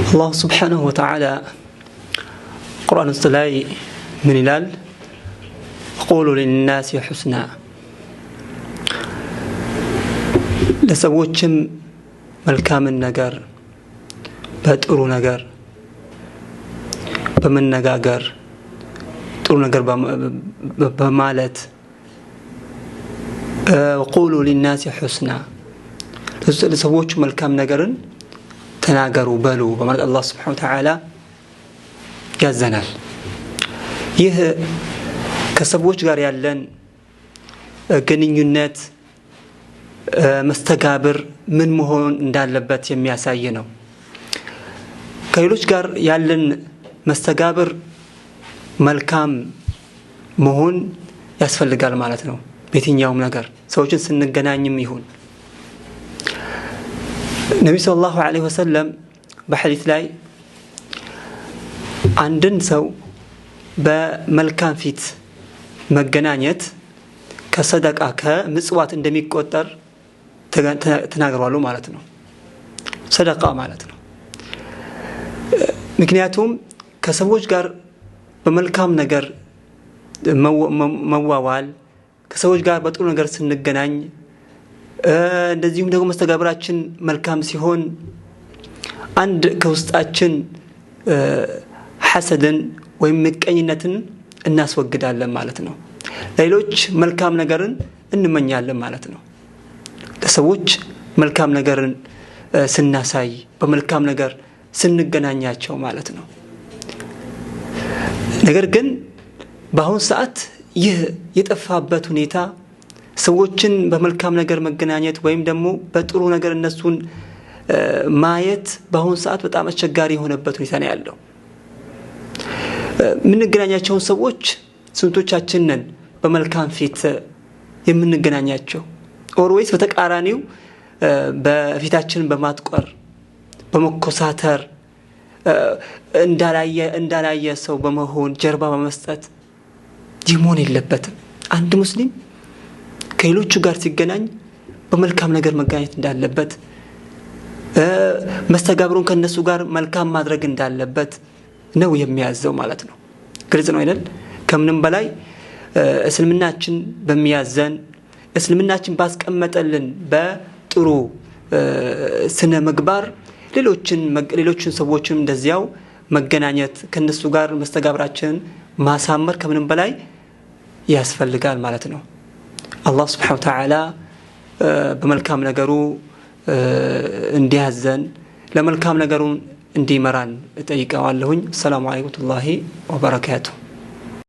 الله سبحانه وتعالى قرآن استلاي من الال قولوا للناس حسنا لسووچم መልካም ነገር በጥሩ ነገር በመነጋገር ጥሩ ነገር በማለት وقولوا للناس حسنا ለሰዎች መልካም ነገርን ተናገሩ በሉ በማለት አላህ Subhanahu Wa Ta'ala ያዘናል። ይህ ከሰዎች ጋር ያለን ግንኙነት መስተጋብር ምን መሆን እንዳለበት የሚያሳይ ነው። ከሌሎች ጋር ያለን መስተጋብር መልካም መሆን ያስፈልጋል ማለት ነው። በየትኛውም ነገር ሰዎችን ስንገናኝም ይሁን ነብዩ ሰለላሁ ዐለይሂ ወሰለም በሐዲስ ላይ አንድን ሰው በመልካም ፊት መገናኘት ከሰደቃ ከምጽዋት እንደሚቆጠር ተናግረዋል ማለት ነው። ሰደቃ ማለት ነው። ምክንያቱም ከሰዎች ጋር በመልካም ነገር መዋዋል ከሰዎች ጋር በጥሩ ነገር ስንገናኝ እንደዚሁም ደግሞ መስተጋብራችን መልካም ሲሆን አንድ ከውስጣችን ሐሰድን ወይም ምቀኝነትን እናስወግዳለን ማለት ነው። ሌሎች መልካም ነገርን እንመኛለን ማለት ነው። ለሰዎች መልካም ነገርን ስናሳይ በመልካም ነገር ስንገናኛቸው ማለት ነው። ነገር ግን በአሁን ሰዓት ይህ የጠፋበት ሁኔታ ሰዎችን በመልካም ነገር መገናኘት ወይም ደግሞ በጥሩ ነገር እነሱን ማየት በአሁን ሰዓት በጣም አስቸጋሪ የሆነበት ሁኔታ ነው ያለው። የምንገናኛቸው ሰዎች ስንቶቻችን ነን በመልካም ፊት የምንገናኛቸው? ኦልዌይስ በተቃራኒው በፊታችን በማጥቆር በመኮሳተር እንዳላየ ሰው በመሆን ጀርባ በመስጠት ይሞን የለበትም። አንድ ሙስሊም ከሌሎቹ ጋር ሲገናኝ በመልካም ነገር መገናኘት እንዳለበት መስተጋብሩን ከነሱ ጋር መልካም ማድረግ እንዳለበት ነው የሚያዘው ማለት ነው። ግልጽ ነው አይደል? ከምንም በላይ እስልምናችን በሚያዘን እስልምናችን ባስቀመጠልን በጥሩ ስነ ምግባር ሌሎችን ሰዎችን እንደዚያው መገናኘት ከነሱ ጋር መስተጋብራችንን ማሳመር ከምንም በላይ ያስፈልጋል ማለት ነው። አላህ Subhanahu Wa Ta'ala በመልካም ነገሩ እንዲያዘን ለመልካም ነገሩ እንዲመራን እጠይቀዋለሁኝ። ሰላም አለይኩም ወራህመቱላሂ ወበረካቱሁ።